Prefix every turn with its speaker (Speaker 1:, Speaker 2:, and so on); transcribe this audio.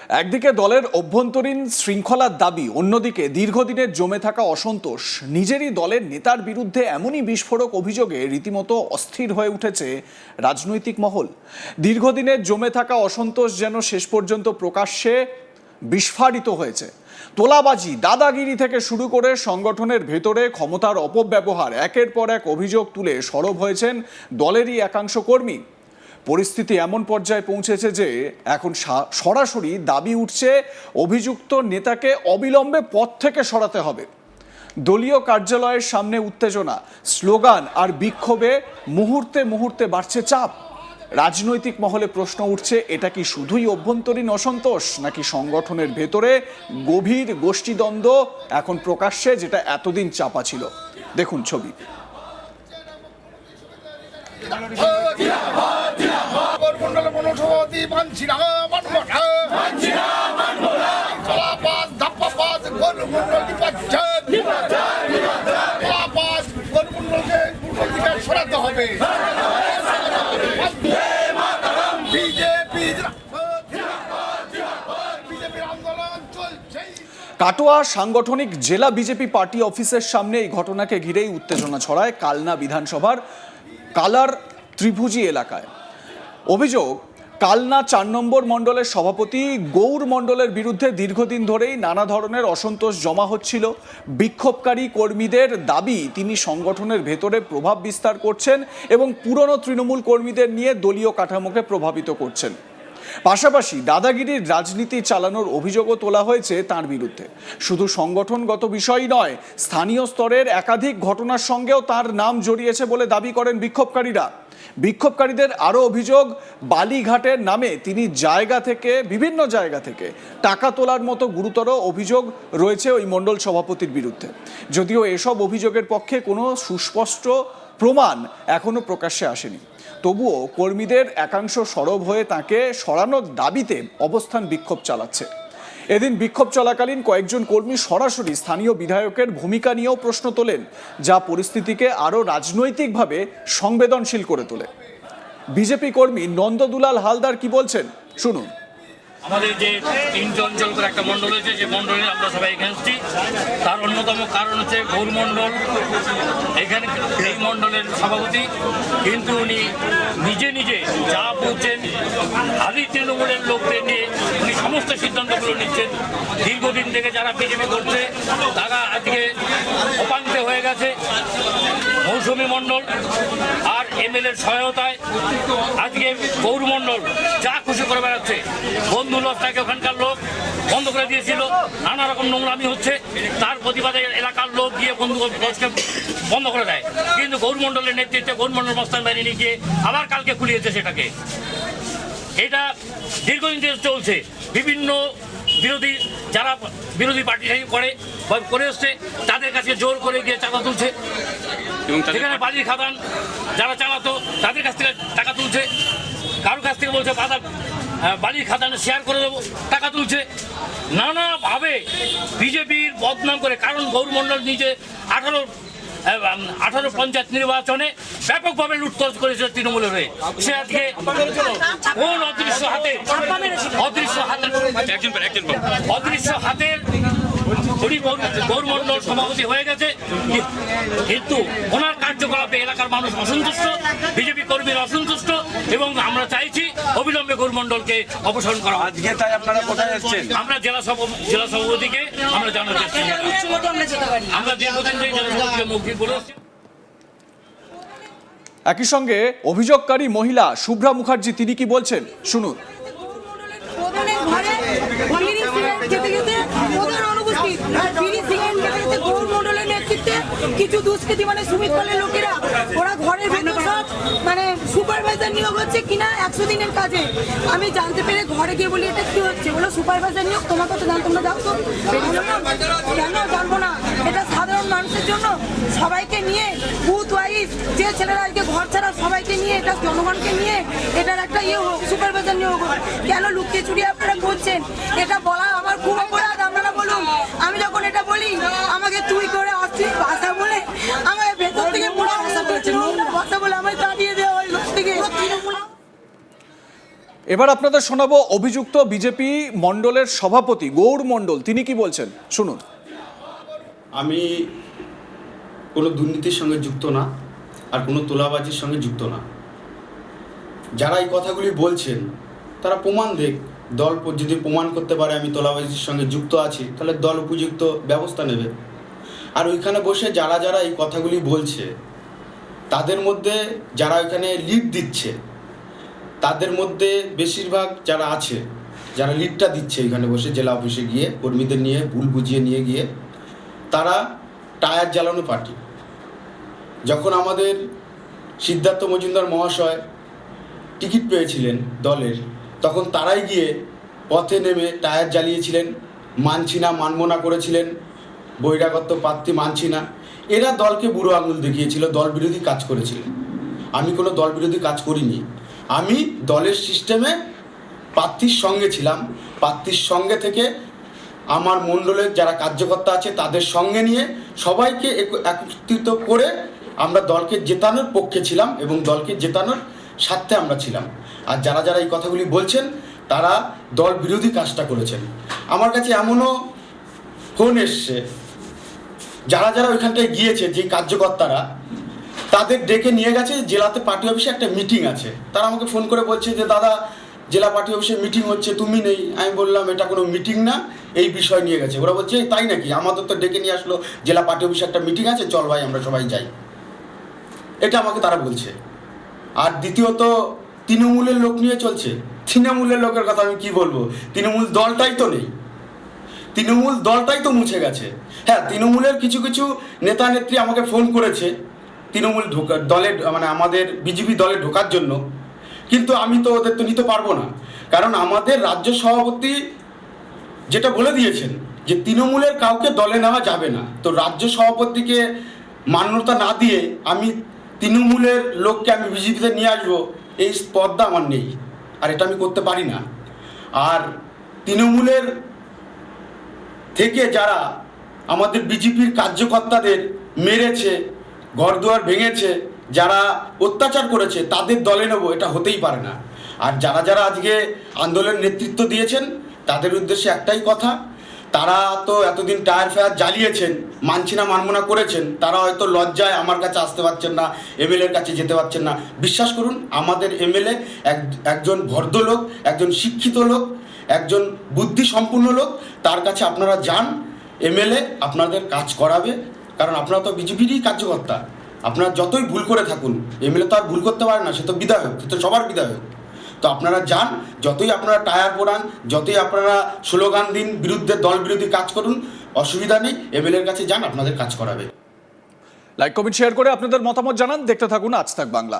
Speaker 1: একদিকে দলের অভ্যন্তরীণ শৃঙ্খলার দাবি, অন্যদিকে দীর্ঘদিনের জমে থাকা অসন্তোষ। নিজেরই দলের নেতার বিরুদ্ধে এমনই বিস্ফোরক অভিযোগে রীতিমতো অস্থির হয়ে উঠেছে রাজনৈতিক মহল। দীর্ঘদিনের জমে থাকা অসন্তোষ যেন শেষ পর্যন্ত প্রকাশ্যে বিস্ফারিত হয়েছে। তোলাবাজি, দাদাগিরি থেকে শুরু করে সংগঠনের ভেতরে ক্ষমতার অপব্যবহার, একের পর এক অভিযোগ তুলে সরব হয়েছেন দলেরই একাংশ কর্মী। পরিস্থিতি এমন পর্যায়ে পৌঁছেছে যে এখন সরাসরি দাবি উঠছে অভিযুক্ত নেতাকে অবিলম্বে পদ থেকে সরাতে হবে। দলীয় কার্যালয়ের সামনে উত্তেজনা, স্লোগান আর বিক্ষোভে মুহূর্তে মুহূর্তে বাড়ছে চাপ। রাজনৈতিক মহলে প্রশ্ন উঠছে, এটা কি শুধুই অভ্যন্তরীণ অসন্তোষ, নাকি সংগঠনের ভেতরে গভীর গোষ্ঠীদ্বন্দ্ব এখন প্রকাশ্যে, যেটা এতদিন চাপা ছিল? দেখুন ছবি। কাটোয়া সাংগঠনিক জেলা বিজেপি পার্টি অফিসের সামনে এই ঘটনাকে ঘিরেই উত্তেজনা ছড়ায় কালনা বিধানসভার কালার ত্রিভুজি এলাকায়। অভিযোগ, কালনা ৪ নম্বর মণ্ডলের সভাপতি গৌর মণ্ডলের বিরুদ্ধে দীর্ঘদিন ধরেই নানা ধরনের অসন্তোষ জমা হচ্ছিল। বিক্ষোভকারী কর্মীদের দাবি, তিনি সংগঠনের ভেতরে প্রভাব বিস্তার করছেন এবং পুরনো তৃণমূল কর্মীদের নিয়ে দলীয় কাঠামোকে প্রভাবিত করছেন। পাশাপাশি দাদাগিরির রাজনীতি চালানোর অভিযোগও তোলা হয়েছে তার বিরুদ্ধে। শুধু সংগঠনগত বিষয় নয়, স্থানীয় স্তরের একাধিক ঘটনার সঙ্গেও তার নাম জড়িয়েছে বলে দাবি করেন বিক্ষোভকারীরা। বিক্ষোভকারীদের আরও অভিযোগ, বালিঘাটের নামে তিনি বিভিন্ন জায়গা থেকে টাকা তোলার মতো গুরুতর অভিযোগ রয়েছে ওই মণ্ডল সভাপতির বিরুদ্ধে। যদিও এসব অভিযোগের পক্ষে কোনো সুস্পষ্ট প্রমাণ এখনো প্রকাশ্যে আসেনি, তবুও কর্মীদের একাংশ সরব হয়ে তাকে সরানোর দাবিতে অবস্থান বিক্ষোভ চালাচ্ছে। এদিন বিক্ষোভ চলাকালীন কয়েকজন কর্মী সরাসরি স্থানীয় বিধায়কের ভূমিকা নিয়েও প্রশ্ন তোলেন, যা পরিস্থিতিকে আরও রাজনৈতিকভাবে সংবেদনশীল করে তোলে। বিজেপি কর্মী নন্দদুলাল হালদার কি বলছেন শুনুন।
Speaker 2: আমাদের যে 3 অঞ্চল করে একটা মণ্ডল হয়েছে, যে মণ্ডলে আমরা সবাই এখানে এসেছি, তার অন্যতম কারণ হচ্ছে গৌর মণ্ডল এখানে এই মণ্ডলের সভাপতি। কিন্তু উনি নিজে যা বলছেন, আদি তৃণমূলের লোকদের নিয়ে উনি সমস্ত সিদ্ধান্তগুলো নিচ্ছেন। দীর্ঘদিন থেকে যারা বিজেপি করছে তারা আজকে অপাঙ্ক্তে হয়ে গেছে। মৌসুমী মণ্ডল আর এমএলএর সহায়তায় আজকে গৌর মণ্ডল যা খুশি করে বেড়াচ্ছে। বন্ধুলতাকে ওখানকার লোক বন্ধ করে দিয়েছিল, নানা রকম নোংরামি হচ্ছে, তার প্রতিবাদে এলাকার লোক গিয়ে বন্ধুকে বন্ধ করে দেয়। কিন্তু গৌর মণ্ডলের নেতৃত্বে গৌর মণ্ডল মস্তান বাহিনী গিয়ে আবার কালকে খুলিয়েছে সেটাকে। এটা দীর্ঘদিন ধরে চলছে। বিভিন্ন যারা বিরোধী পার্টি করে এসছে, তাদের কাছে জোর করে গিয়ে টাকা তুলছে। সেখানে বালির খাদান যারা চালাতো তাদের কাছ থেকে টাকা তুলছে। কারোর কাছ থেকে বলছে বালির খাদানে শেয়ার করে দেবো, টাকা তুলছে। নানাভাবে বিজেপির বদনাম করে, কারণ গৌর মণ্ডল নিজে 18 পঞ্চায়েত নির্বাচনে ব্যাপকভাবে লুটতরাজ করেছিল তৃণমূলের হয়ে। সে আজকে কোন অদৃশ্য হাতের উনি গৌর মণ্ডল সভাপতি হয়ে গেছে, কিন্তু ওনার কার্যকলাপে এলাকার মানুষ অসন্তুষ্ট, বিজেপি কর্মীরা অসন্তুষ্ট, এবং আমরা চাইছি অবিলম্বে গৌর মণ্ডলকে অপসারণ করা।
Speaker 3: আজকে তাই আপনারা কোথায় এসেছেন?
Speaker 2: আমরা জেলা সভাপতিকে আমরা জানাতে চাচ্ছি, আমরা দীর্ঘদিন থেকে জেলা সভাপতিকে মৌখিক বলে আসছি।
Speaker 1: একই সঙ্গে অভিযোগকারী মহিলা শুভ্রা মুখার্জি তিনি কি বলছেন শুনুন।
Speaker 4: কিছু দুষ্কৃতী মানে সুমিত পালের লোকেরা ওরা ঘরের ভেতর সব মানে সুপারভাইজার নিয়োগ হচ্ছে কিনা 100 দিনের কাজে। আমি জানতে পেরে ঘরে গিয়ে বলি এটা কি হচ্ছে, বলো সুপারভাইজার নিয়োগ, তোমার কথা জান, তোমরা যাও তো। কেন জানবো না? এটা সাধারণ মানুষের জন্য, সবাইকে নিয়ে বুথ ওয়াইজ যে ছেলেরা আজকে ঘর ছাড়া সবাইকে নিয়ে, এটা জনগণকে নিয়ে এটার একটা হোক, সুপারভাইজার নিয়োগ হোক। কেন লুকিয়ে চুরি আপনারা করছেন? এটা বলা আমার খুব অপরাধ, আপনারা বলুন। আমি যখন এটা বলি আমাকে তুই করে অশ্লীল ভাষা বলে আমার ভেতর থেকে ভাষা বলে আমায় তাড়িয়ে দেওয়া হয় লোক থেকে।
Speaker 1: এবার আপনাদের শোনাবো অভিযুক্ত বিজেপি মণ্ডলের সভাপতি গৌর মণ্ডল, তিনি কি বলছেন শুনুন।
Speaker 3: আমি কোনো দুর্নীতির সঙ্গে যুক্ত না, আর কোনো তোলাবাজির সঙ্গে যুক্ত না। যারা এই কথাগুলি বলছেন তারা প্রমাণ দেখ, দল যদি প্রমাণ করতে পারে আমি তোলাবাজির সঙ্গে যুক্ত আছি, তাহলে দল উপযুক্ত ব্যবস্থা নেবে। আর ওইখানে বসে যারা যারা এই কথাগুলি বলছে, তাদের মধ্যে যারা এখানে লিড দিচ্ছে, তাদের মধ্যে বেশিরভাগ যারা আছে, যারা লিডটা দিচ্ছে এখানে বসে জেলা অফিসে গিয়ে কর্মীদের নিয়ে ভুল বুঝিয়ে নিয়ে গিয়ে, তারা টায়ার জ্বালানো পার্টি। যখন আমাদের সিদ্ধার্থ মজুমদার মহাশয় টিকিট পেয়েছিলেন দলের, তখন তারাই গিয়ে পথে নেমে টায়ার জ্বালিয়েছিলেন, মানছি না মানব না করেছিলেন, বহিরাগত প্রার্থী মানছি না। এরা দলকে বুড়ো আঙুল দেখিয়েছিল, দল বিরোধী কাজ করেছিল। আমি কোনো দল বিরোধী কাজ করিনি। আমি দলের সিস্টেমে প্রার্থীর সঙ্গে ছিলাম, প্রার্থীর সঙ্গে থেকে আমার মণ্ডলের যারা কার্যকর্তা আছে তাদের সঙ্গে নিয়ে সবাইকে একত্রিত করে আমরা দলকে জেতানোর পক্ষে ছিলাম এবং দলকে জেতানোর স্বার্থে আমরা ছিলাম। আর যারা যারা এই কথাগুলি বলছেন তারা দল বিরোধী কাজটা করেছেন। আমার কাছে এমনও ফোন এসছে, যারা যারা ওইখানটায় গিয়েছে, যে কার্যকর্তারা, তাদের ডেকে নিয়ে গেছে জেলাতে পার্টি অফিসে একটা মিটিং আছে। তারা আমাকে ফোন করে বলছে যে দাদা জেলা পার্টি অফিসে মিটিং হচ্ছে, তুমি নেই। আমি বললাম এটা কোনো মিটিং না, এই বিষয় নিয়ে গেছে। ওরা বলছে তাই নাকি, আমাদের তো ডেকে নিয়ে আসলো, জেলা পার্টি অফিসে একটা মিটিং আছে, চল ভাই আমরা সবাই যাই। এটা আমাকে তারা বলছে। আর দ্বিতীয়ত তৃণমূলের লোক নিয়ে চলছে। তৃণমূলের লোকের কথা আমি কি বলবো, তৃণমূল দলটাই তো নেই, তৃণমূল দলটাই তো মুছে গেছে। হ্যাঁ, তৃণমূলের কিছু কিছু নেতা নেত্রী আমাকে ফোন করেছে তৃণমূল দলে, মানে আমাদের বিজেপি দলে ঢোকার জন্য, কিন্তু আমি তো ওদের তো নিতে পারবো না। কারণ আমাদের রাজ্য সভাপতি যেটা বলে দিয়েছেন যে তৃণমূলের কাউকে দলে নেওয়া যাবে না, তো রাজ্য সভাপতিকে মান্যতা না দিয়ে আমি তৃণমূলের লোককে আমি বিজেপিতে নিয়ে আসবো, এই স্পর্ধা আমার নেই, আর এটা আমি করতে পারি না। আর তৃণমূলের থেকে যারা আমাদের বিজেপির কার্যকর্তাদের মেরেছে, ঘরদুয়ার ভেঙেছে, যারা অত্যাচার করেছে, তাদের দলে নেব, এটা হতেই পারে না। আর যারা যারা আজকে আন্দোলনের নেতৃত্ব দিয়েছেন তাদের উদ্দেশ্যে একটাই কথা, তারা তো এতদিন টায়ার ফায়ার জ্বালিয়েছেন, মানছি না মানব না করেছেন, তারা হয়তো লজ্জায় আমার কাছে আসতে পারছেন না, এমএলএর কাছে যেতে পারছেন না। বিশ্বাস করুন, আমাদের এমএলএ একজন ভদ্রলোক, একজন শিক্ষিত লোক, একজন বুদ্ধি সম্পন্ন লোক। তার কাছে আপনারা যান, এমএলএ আপনাদের কাজ করাবে। কারণ আপনারা তো বিজেপিরই কার্যকর্তা, আপনারা যতই ভুল করে থাকুন, এমএলএ তো আর ভুল করতে পারে না, সে তো বিধায়ক, সে তো সবার বিধায়ক। তো আপনারা যান, যতই আপনারা টায়ার পোড়ান, যতই আপনারা স্লোগান দিন, বিরুদ্ধে দল বিরোধী কাজ করুন, অসুবিধা নেই, এমএলএর কাছে যান, আপনাদের কাজ করাবে।
Speaker 1: লাইক কমেন্ট শেয়ার করে আপনাদের মতামত জানান। দেখতে থাকুন আজ তাক বাংলা।